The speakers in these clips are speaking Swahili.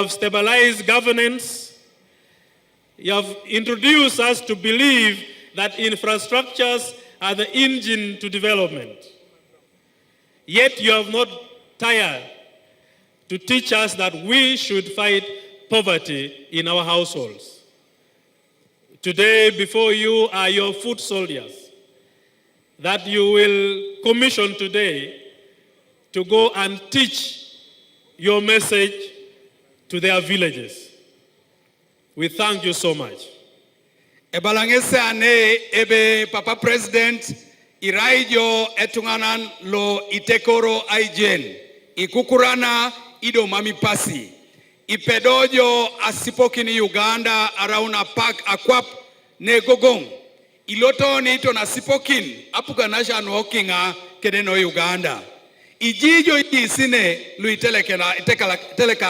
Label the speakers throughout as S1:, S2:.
S1: have stabilized governance. You have introduced us to believe that infrastructures are the engine to development. Yet you have not tired to teach us that we should fight poverty in our households. Today, before you are your foot soldiers that you will commission today to go and teach your message to their villages. We thank you so much.
S2: Ebalangese ane ebe Papa President iraijo etunganan lo itekoro aijen ikukurana ido mami pasi ipedojo asipokini Uganda arauna park akwap ne gogong iloto ni ito na sipokin apuga nasha no kinga kedeno Uganda ijijo isine luiteleka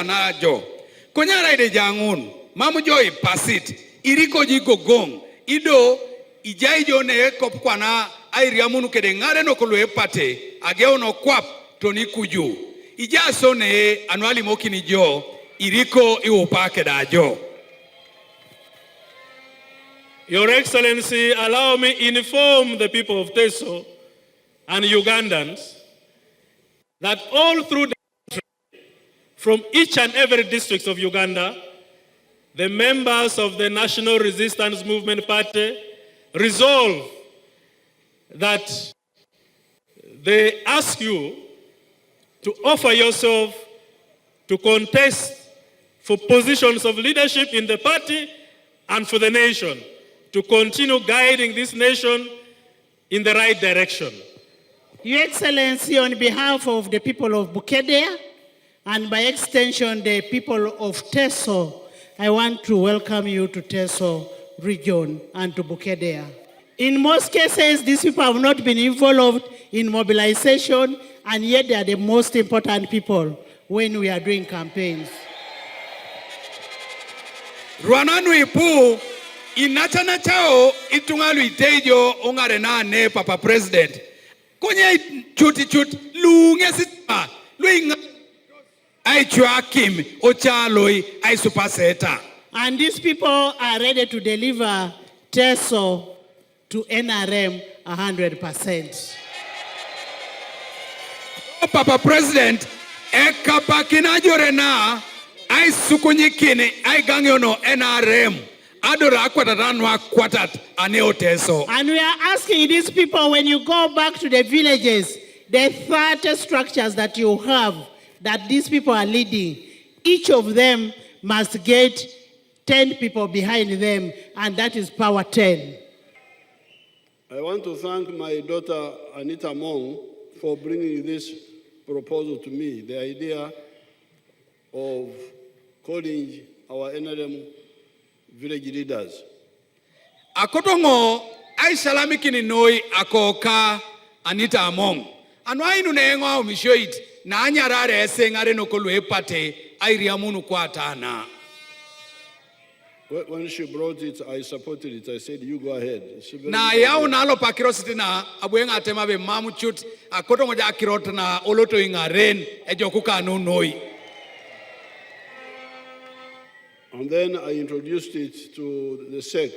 S2: na jo konyara ide jangun mamu jo ipasit iriko jigo gong ido ijaijo ne kopkwana airiamunu kede ngare no kolwe pate ageo no kwap toni kuju ijaso ne anuali mokini jo iriko iwopake da jo.
S1: Your Excellency, allow me inform the people of Teso and Ugandans that all through the country, from each and every district of Uganda, the members of the National Resistance Movement Party resolve that they ask you to offer yourself to contest for positions of leadership in the party and for the nation, to continue guiding this nation in the right direction.
S3: Your Excellency, on behalf of the people of Bukedea, and by extension the people of Teso, I want to welcome you to Teso region and to Bukedea. In most cases, these people have not been involved in mobilization, and yet they are the most important people when we are doing campaigns.
S2: Rwananu ipu inachana chao itungalu itejo ongarena ne Papa President. Konye chuti lunge sitma luinga ai chuakim ochaloi ai supaseta.
S3: And these people are ready to deliver Teso to NRM 100%.
S2: Papa President, ekapakina jorena ai sukunyikini ai gangyono NRM adora kwatatanwa kwatat aneo Teso.
S3: And we are asking these people, when you go back to the villages, the 30 structures that you have, that these people are leading, each of them must get 10 people behind them, and that is power 10.
S4: I want to thank my daughter Anita Mong for bringing this proposal to me, the idea of calling our NRM village leaders.
S2: Akotongo ai salamikini noi akoka Anita Mong. Anwa inu nengo umishoit na anyarare esengare no kolwe pate ai riamunu kwa tana.
S4: When she brought it, I supported it. I said, you go ahead.
S2: Na yao nalo pakirositi na abuenga atema be mamu chut akotongo ja akirot na oloto ingaren ejokuka nunoi.
S4: And then I introduced it to the SEC.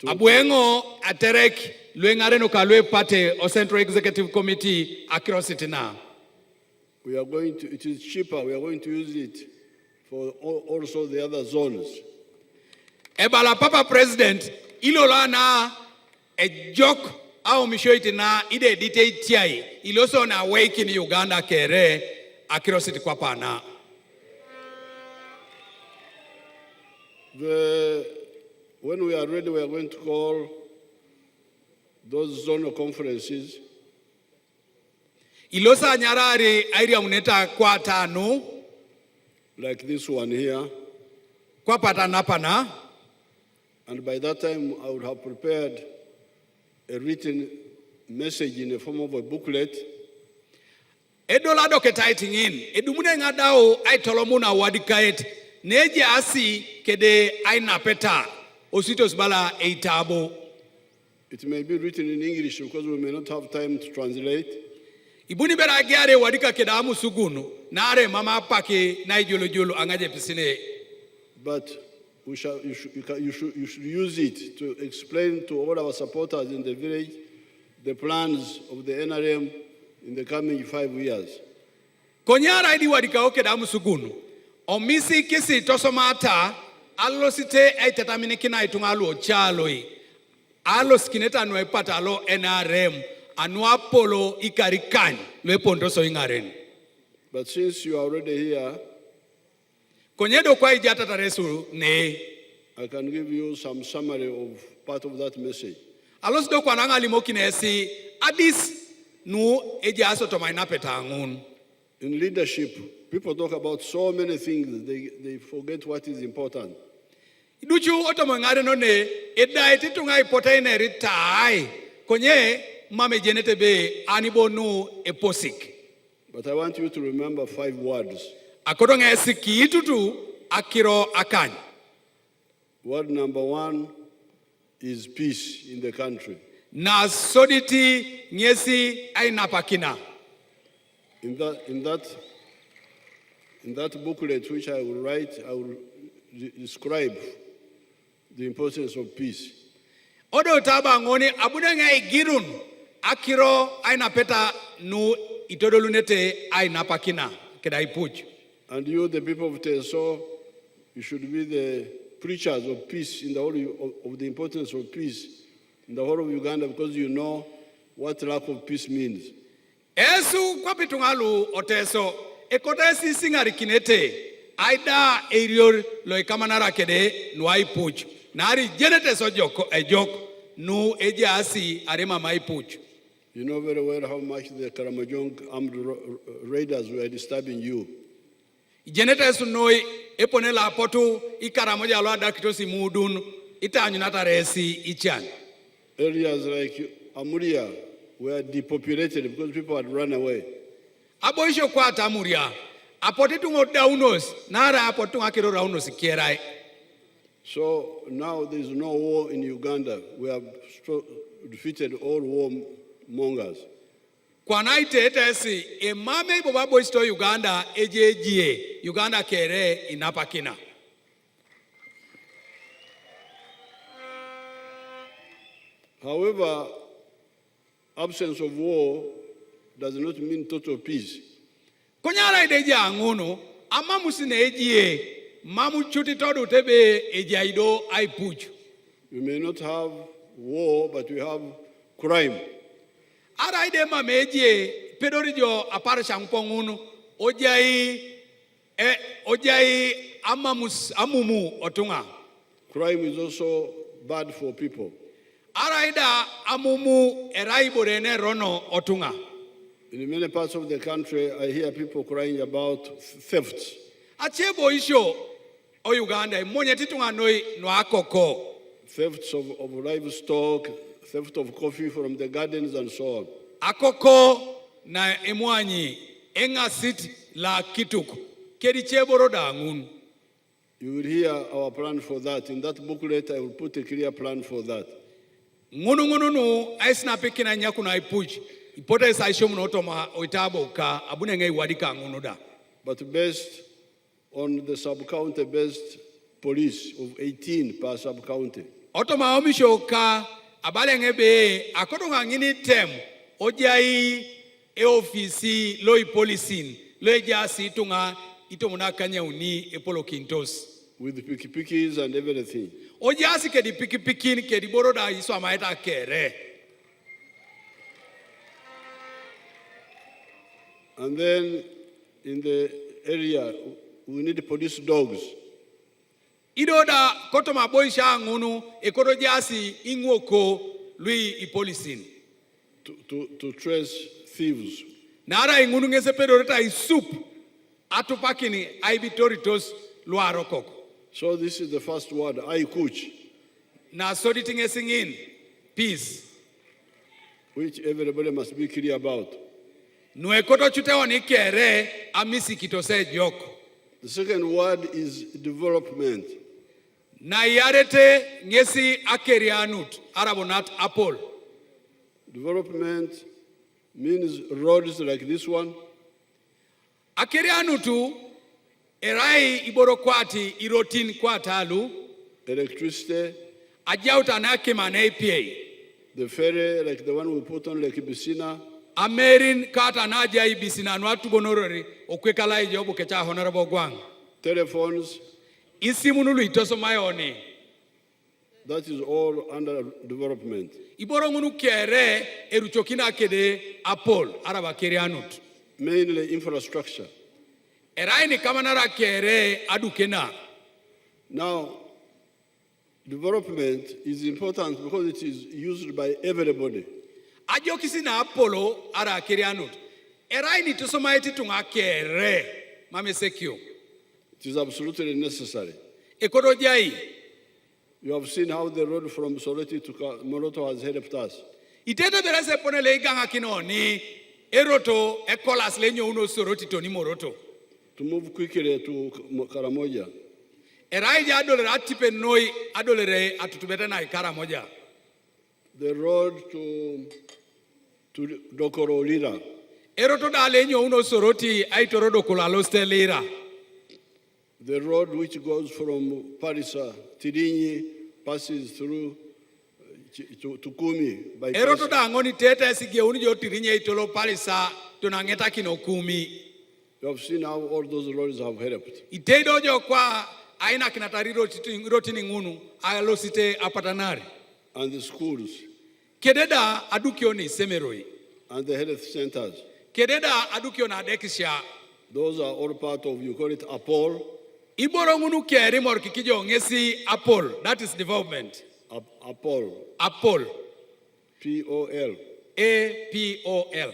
S2: Abuengo aterek luengare no kalwe pate o Central Executive Committee akirositi na.
S4: We are going to, it is cheaper. We are going to use it for also the other zones.
S2: Ebala Papa President, ilola na a joke au mishoiti na ide dite tiai. Iloso na wake in Uganda kere akirositi kwa pana.
S4: When we are ready, we are going to call those zonal conferences.
S2: Ilosa nyarari airia muneta kwa tanu.
S4: Like this one here.
S2: Kwa patana pana.
S4: And by that time, I would have prepared a written message in the form of a booklet.
S2: Edola doketaiting in. Edumune ngadao ai tolomuna wadikait. Neje asi kede ai napeta. Ositos bala eitabo.
S4: It may be written in English because we may not have time to translate.
S2: Ibuni bera giare wadika kedamu sugunu nare mama pake na jolo angaje pisine.
S4: But you should use it to explain to all our supporters in the village the plans of the NRM in the coming 5 years.
S2: Konyara idi wadika oke damu sugunu. Omisi kisi tosomata alosite aitatamini kina itungalu ochaloi. Alos kineta anuepata alo NRM. Anuapolo ikarikani lepondoso ingaren.
S4: But since you are already here,
S2: konyedo kwa ijata taresu ne.
S4: I can give you some summary of part of that message.
S2: Alos do kwa nanga limoki nesi adis nu ejaso tomaina petangun.
S4: In leadership, people talk about so many things, they forget what is important.
S2: Iduchu otomangare no ne edai titunga ipotaine ritai konye mame jenete be anibonu eposik.
S4: But I want you to remember 5 words.
S2: Akodonga esiki itutu akiro akany.
S4: Word number 1 is peace in the country.
S2: Na soditi nyesi ainapakina.
S4: In that booklet which I will write, I will describe the importance of peace.
S2: Odo taba ngoni abudanga igirun akiro aina peta nu itodolunete aina pakina kedai puch.
S4: And you, the people of Teso, you should be the preachers of peace in the whole of the importance of peace in the whole of Uganda, because you know what lack of peace means.
S2: Esu kwa pitungalu oteso ekotesi singari kinete aida erior lo ikamanara kede nuai puch. Nari jenete so ejok nu ejiasi arema mai puch.
S4: You know very well how much the Karamojong armed raiders were disturbing you.
S2: Jenete sunoi eponela potu ikaramoja lo adakitosi mudun itanyunata resi ichan.
S4: Areas like Amuria were depopulated because people had run away.
S2: Aboisho kwa Tamuria apotitungo daunos nara apotunga kiro raunos kierai.
S4: So now there is no war in Uganda. We have defeated all warmongers.
S2: Kwa naite etesi emame bobabo isto Uganda ejejie Uganda kere inapakina.
S4: However, absence of war does not mean total peace.
S2: Konyara ideja anguno amamu sine ejie mamu chuti todu tebe ejaido aipuju.
S4: We may not have war, but we have crime.
S2: Ara ide mameje pedorijo apara shampongunu ojai amumu otunga.
S4: Crime is also bad for people.
S2: Ara ida amumu eraiborene rono otunga.
S4: In many parts of the country, I hear people crying about thefts.
S2: Achebo isho o Uganda monye titunga noi no akoko.
S4: Thefts of livestock, theft of coffee from the gardens and so on.
S2: Akoko na emwanyi enga sit la kituku. Kedi cheboro da ngun.
S4: You will hear our plan for that. In that booklet, I will put a clear plan for that.
S2: Ngunu nu aisna pekina nyaku na ipuji. Ipota isa isho mnotoma oitabo ka abune ngai wadika ngunu da.
S4: But based on the sub-county based police of 18 per sub-county.
S2: Otoma omisho ka abale ngebe akotonga ngini tem ojai e ofisi loi policing loi jasi tunga itomuna kanya uni epolo kintos.
S4: With pikipikis and everything.
S2: Ojasi kedi pikipikin kedi boroda iso amaeta kere.
S4: And then in the area, we need police dogs.
S2: Idoda kotoma boisha ngunu ekoro jasi ingwoko lui ipolicing.
S4: To trace thieves.
S2: Nara ingunu ngese pedoreta isup atupakini aibitoritos luarokoko.
S4: So this is the first word, I kuch.
S2: Na soditing esingin peace.
S4: Which everybody must be clear about.
S2: Nuekoto chuteo ni kere amisi kitose joko.
S4: The second word is development.
S2: Na yarete ngesi akerianut arabonat apol.
S4: Development means roads like this one.
S2: Akirianutu erai iboro kwati irotin kwatalu.
S4: Electricity.
S2: Ajauta na kimane pia.
S4: The ferry like the one we put on Lake Bisina.
S2: Amerin kata naja ibisina nwatu bonorori okwekala ijobu kecha honorable gwang.
S4: Telephones.
S2: Isimunulu itoso mayoni.
S4: That is all under development.
S2: Iboro ngunu kere eruchokina kede Apple araba kerianut.
S4: Mainly infrastructure.
S2: Erai ni kamanara kere adukena.
S4: Now, development is important because it is used by everybody.
S2: Ajo kisi na Apollo ara kerianut. Erai ni tosomaiti tunga kere mame sekio.
S4: It is absolutely necessary.
S2: Ekorojai.
S4: You have seen how the road from Soroti to Moroto has helped us.
S2: Iteto berese ponele iganga kino ni eroto ekolas lenyo uno Soroti to ni Moroto.
S4: To move quickly to Karamoja.
S2: Erai ja adolere atipe noi adolere atutubeta na Karamoja.
S4: The road to Dokoro Lira.
S2: Eroto da lenyo uno Soroti aitoro Dokoro Loste Lira.
S4: The road which goes from Parisa, Tirinyi, passes through to Kumi. By
S2: Eroto da ngoni tete sige unijo Tirinyi itolo Parisa tunangeta kino Kumi.
S4: You have seen how all those roads have helped.
S2: Itedo jo kwa aina kinatari rotini ngunu alosite apatanari.
S4: And the schools.
S2: Kededa adukioni semeroi.
S4: And the health centers.
S2: Kededa adukiona dekisha.
S4: Those are all part of, you call it Apol.
S2: Iboro ngunu keri mor kikijo ngesi Apol. That is development.
S4: Apol.
S2: Apol.
S4: P-O-L.
S2: A-P-O-L.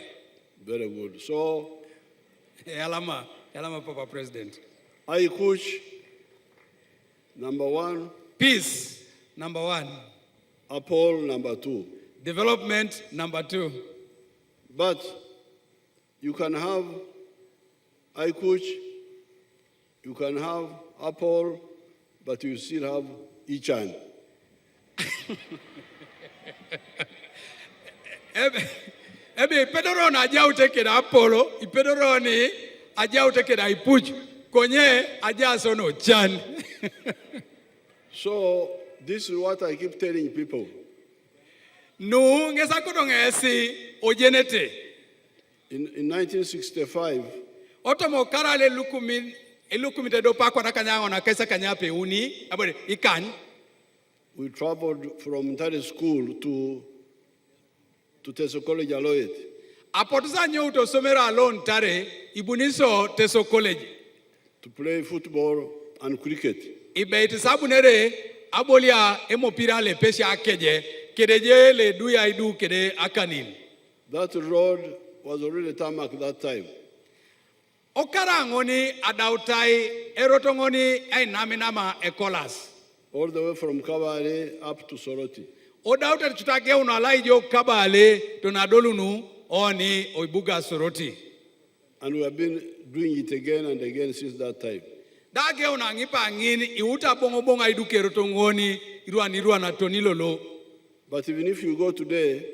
S4: Very good. So,
S2: Yalama Papa President.
S4: Aikuch, number 1.
S2: Peace, number 1.
S4: Apol, number 2.
S2: Development, number 2.
S4: But you can have Aikuch, you can have Apol, but you still have Ichan.
S2: Ebe pedoro na aja uteke na Apollo, ipedoro ni aja uteke na Ipuj, konye aja sono Chan.
S4: So this is what I keep telling people.
S2: Nu ngesa kodo ngesi ojenete.
S4: In 1965,
S2: Otomo karale elukumi do pakwa na kanyango na kesa kanyape uni, abore ikan.
S4: we traveled from Ntare School to Teso College Aloet.
S2: Apotusa nyuto somera alone tare ibuniso Teso College.
S4: To play football and cricket.
S2: Ibeiti sabunere abolia emopira le pesha akeje kedeje le duya idu kede akanin.
S4: That road was already tarmac that time.
S2: Okara ngoni adautai erotongoni ay naminama ekolas.
S4: All the way from Kabale up to Soroti.
S2: Odauta chutake unalai jo Kabale tonadolunu oni oibuga Soroti.
S4: And we have been doing it again and again since that time.
S2: Dage unangipa ngini iuta bongo bonga iduke erotongoni irua na tonilolo.
S4: But even if you go today,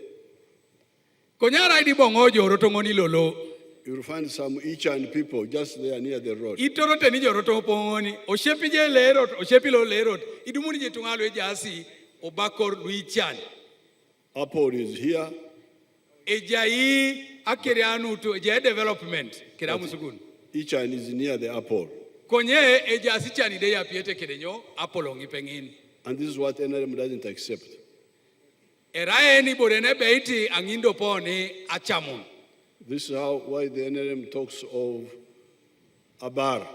S2: Konyara idi bongo jo erotongoni lolo.
S4: you will find some Ichan people just there near the road.
S2: Itorote ni joroto pongoni oshepije lerot oshepilo lerot idumuni jetungalo ejasi obakor luichan
S4: Apol is here.
S2: ejai akerianu to ejai development keramu sugun
S4: Ichan is near the Apol.
S2: konye ejasi chani de ya piete kedenyo Apollo ngipengin.
S4: And this is what NRM doesn't accept.
S2: Erae ni borene beiti angindo poni achamun.
S4: This is why the NRM talks of Abar.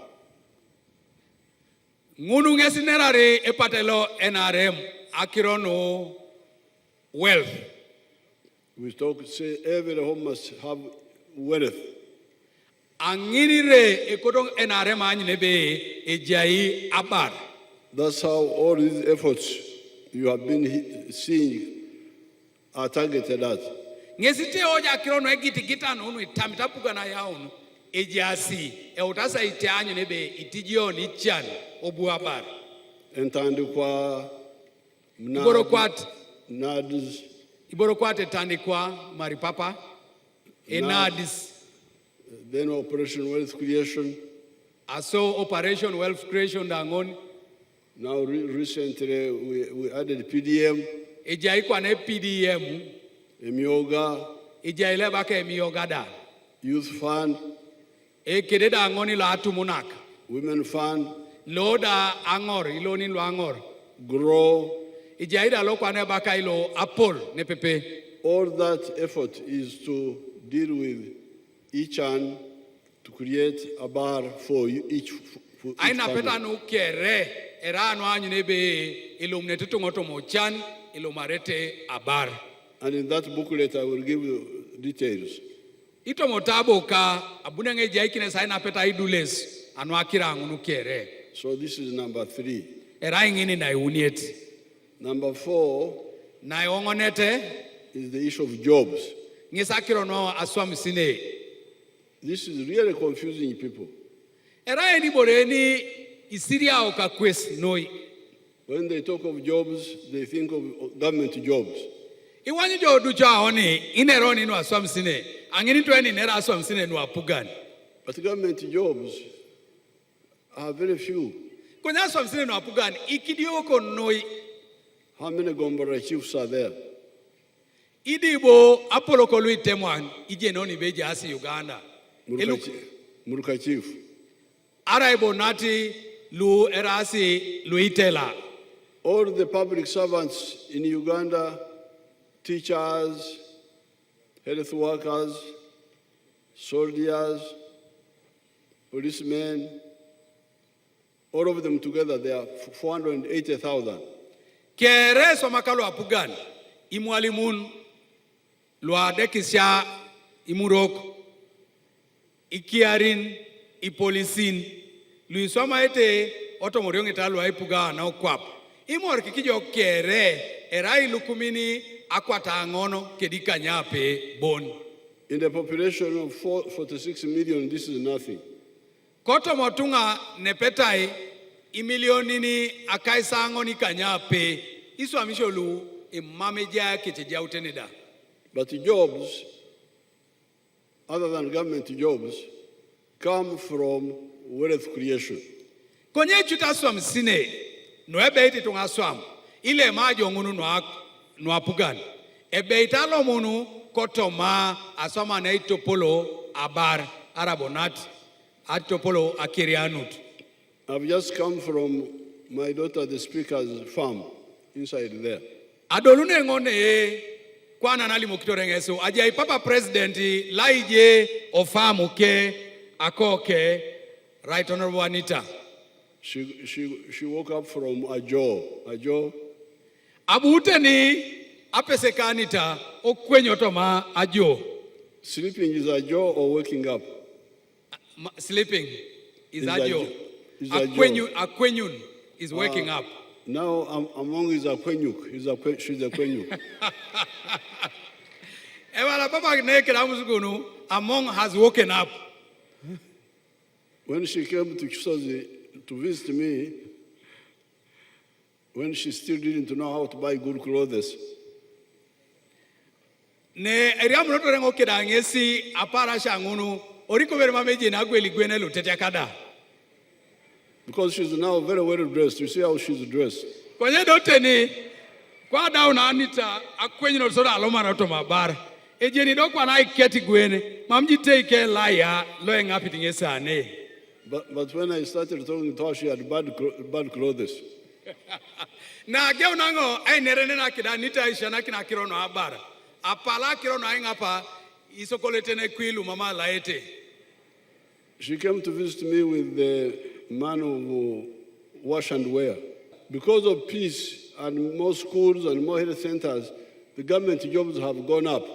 S2: Ngunu ngesinerare epatelo NRM akirono wealth.
S4: We say every home must have wealth.
S2: Anginire ekodong NRM anyinebe ejai abar.
S4: That's how all these efforts you have been seeing are targeted at.
S2: Ngesite oja kirono egiti gitano unu itamitapuga na yaunu ejasi utasa itianyo nebe itijio ni chan obu abar.
S4: Entandikwa,
S2: Iborokwat
S4: Nads,
S2: Iborokwat entandikwa maripapa. Enadis.
S4: Then Operation Wealth Creation.
S2: Aso Operation Wealth Creation dangon.
S4: Now recently we added PDM,
S2: Ija ikwa ne PDM.
S4: Emioga,
S2: Ija ile baka emioga da.
S4: Youth Fund,
S2: Kede da angoni lo atu munak.
S4: Women Fund,
S2: Loda angor, iloni lo angor.
S4: Grow.
S2: Ija ida lo kwa ne baka ilo apol ne pepe.
S4: All that effort is to deal with each and to create a bar for each
S2: Aina peta
S4: family.
S2: no kere era no anyu nebe ilumnete tungoto mochan ilumarete abar.
S4: And in that booklet, I will give you details.
S2: Ito motabo ka abunenge jaikine saina peta idules anu akira angunu kere.
S4: So this is number 3.
S2: Era ingini na iunieti.
S4: Number 4
S2: Na iwongonete
S4: is the issue of jobs.
S2: ngisakiro no aswam sine.
S4: This is really confusing people.
S2: Era eni boreni isiria oka kwes noi.
S4: When they talk of jobs, they think of government jobs.
S2: Iwanyi jo ducha oni ineroni no aswam sine. Angini to eni nera aswam sine no apugan.
S4: But government jobs are very few.
S2: Kwenye aswam sine no apugan ikidioko noi.
S4: How many Gombora chiefs are there?
S2: Idibo Apollo Kolui Temwan ije noni beja asi Uganda.
S4: Muruka chief.
S2: Araibo nati lu erasi luitela.
S4: All the public servants in Uganda, teachers, health workers, soldiers, policemen, all of them together, they are 480,000.
S2: Kere somakalo apugan imwalimun luadekisha imurok ikiarin ipolisin luisoma ete otomoriong italu aipuga na okwap imor kikijo kere erai lukumini akwata angono kedika nyape bon.
S4: In the population of 46 million, this is nothing.
S2: Koto motunga nepetai imilionini akaisa angoni kanyape isu amisholu imameja kecheja uteneda.
S4: But jobs, other than government jobs, come from wealth creation.
S2: Konye chuta swam sine no ebe iti tunga swam ile majo ngunu no apugan ebe italo munu koto ma aswama na itopolo abar arabonat atopolo akirianut.
S4: I've just come from my daughter, the speaker's farm, inside there.
S2: Adolune ngone kwana nali mokitorengeso ajai papa president laije ofamu ke akoke right honorable Anita.
S4: She woke up from a jaw.
S2: Abute ni apeseka Anita okwenyo toma ajo.
S4: Sleeping is a jaw or waking up?
S2: Sleeping is ajo.
S4: Is a jaw.
S2: Akwenyun is waking up.
S4: Now among is a kwenyuk. She's a kwenyuk.
S2: Ewala papa nekela musugunu among has woken up.
S4: When she came to Kisozi to visit me, when she still didn't know how to buy good clothes,
S2: Ne eriamu noto rengo kedangesi apara shangunu oriko vere mameji na gweli gwenelu tetekada.
S4: because she's now very well dressed. You see how she's dressed.
S2: Kwenye dote ni kwa down Anita akwenye no soda aloma na to mabara. Ejeni do kwa na iketi gwene mamji take laya loeng apitingesa ane.
S4: But when I started talking to her, she had bad clothes.
S2: Na geu nango ai nerene na kida Anita ishana kina kirono abara. Apala kirono aingapa isokoletene kwilu mama laete.
S4: She came to visit me with the man of wash and wear. Because of peace and more schools and more health centers, the government jobs have gone up.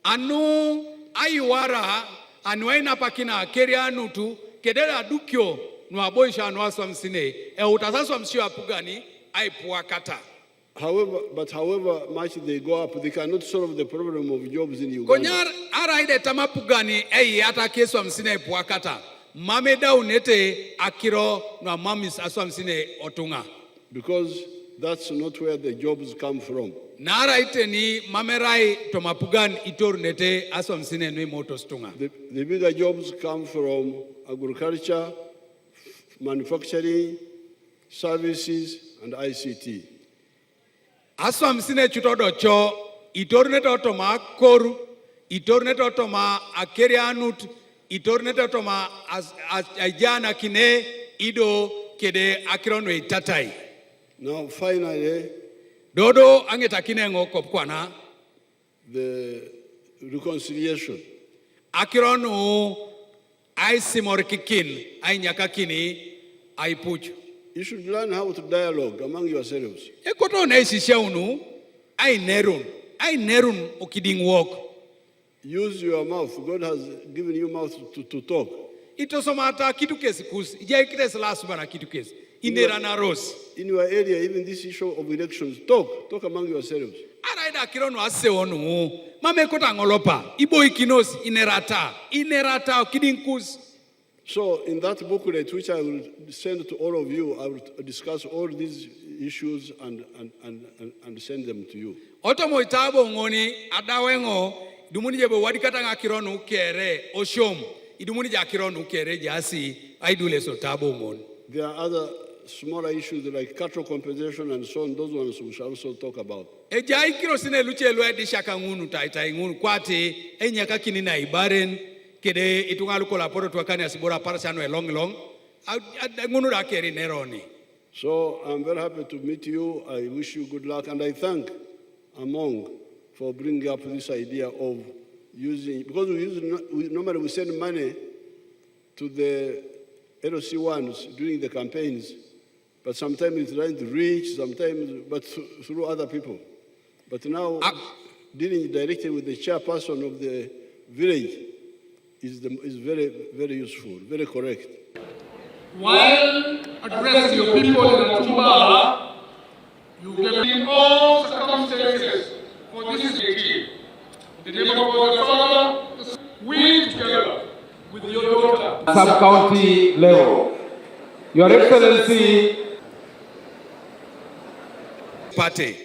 S2: Anu aiwara anuena pakina keria nutu kedera dukyo nuaboisha anuaswa msine utasaswa msio apugani aipuakata.
S4: However much they go up, they cannot solve the problem of jobs in Uganda.
S2: Konyar ara ide tamapugani ata keswa msine aipuakata. Mameda unete akiro na mamis aswa msine otunga.
S4: Because That's not where the jobs come from.
S2: Nara iteni mamerai tomapugan itornete asomsine nui motostunga.
S4: The bigger jobs come from agriculture, manufacturing, services, and ICT.
S2: Asomsine chutodo cho itornete otoma koru, itornete otoma akerianut, itornete otoma ajana kine ido kede akironwe tatai.
S4: Now, finally,
S2: Dodo angetakine ngoko kwana
S4: the reconciliation.
S2: Akironu aisimorkikin ainyakakini aipuchu.
S4: You should learn how to dialogue among yourselves.
S2: Ekoto na isishaunu ainerun okiding walk.
S4: Use your mouth. God has given you mouth to talk.
S2: Itosomata kitu kesi kus. Ija kites last bana kitu kesi. Inera na rose.
S4: In your area, even this issue of elections, talk among yourselves.
S2: Araida kironu ase onu. Mame kota ngolopa. Ibo ikinos inerata okiding kus.
S4: So in that booklet, which I will send to all of you, I will discuss all these issues and send them to you.
S2: Otomo itabo ngoni adawengo dumuni jebo wadikata ngakironu kere oshom idumuni jakironu kere jasi aidule so tabo ngoni.
S4: There are other smaller issues like cattle compensation and so on. Those ones we shall also talk about.
S2: Ejai kiro sine luche luedi shaka ngunu tai ngunu kwate enyaka kinina ibaren kede itungalu kola poro tuakani asibora parasano long ngunu rakeri neroni.
S4: So I'm very happy to meet you. I wish you good luck, and I thank Among for bringing up this idea of using, because normally we send money to the LOC ones during the campaigns, but sometimes it's trying to reach, sometimes but through other people. But now dealing directly with the chairperson of the village is very, very useful, very correct.
S5: While addressing your people in Tumba, you get in all circumstances, for this is the key. In the name of God the Father, we together with your daughter.
S6: Sub-county level. Your Excellency.
S2: Party.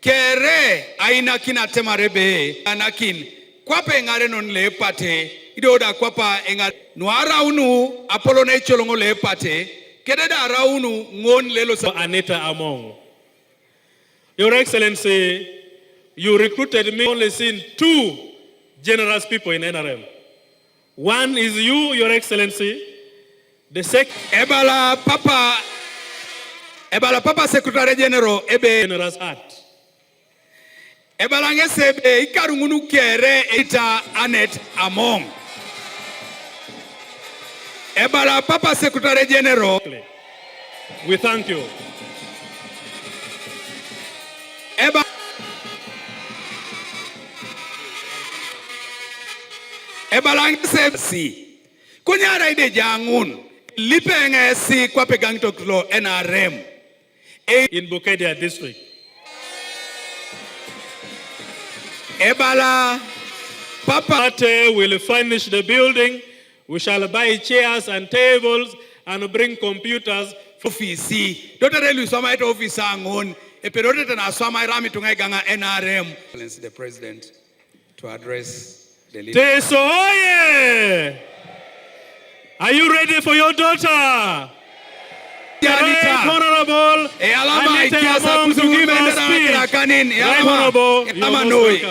S2: Kere aina kina temarebe anakin kwape ngare non le pate idoda kwapa enga nuara unu apolo na cholongo le pate kededa raunu ngon lelo sa
S1: Anita Among. Your Excellency, you recruited me, only seen two generous people in NRM. One is you, Your Excellency. The second,
S2: Ebala Papa Secretary General ebe
S1: generous heart.
S2: Ebala ngesebe ikarungunu kere ita Anet Among. Ebala Papa Secretary General.
S1: We thank you.
S2: Ebalang si kunyara ide jangun lipenge si kwa pegang toklo NRM
S1: In Bukedia district.
S2: Ebala Papa
S1: Will furnish the building. We shall buy chairs and tables and bring computers.
S2: office dotare lu soma ito office angon eperote na soma irami tungai ganga NRM. The president to address the leader.
S1: Teso oye! Are you ready for your daughter? Right, Honorable
S2: Alama
S1: Anita
S2: ikiasa
S1: Among to give her
S2: kuzungumza
S1: speech.
S2: na kanini
S1: Right, Honorable, you're most welcome.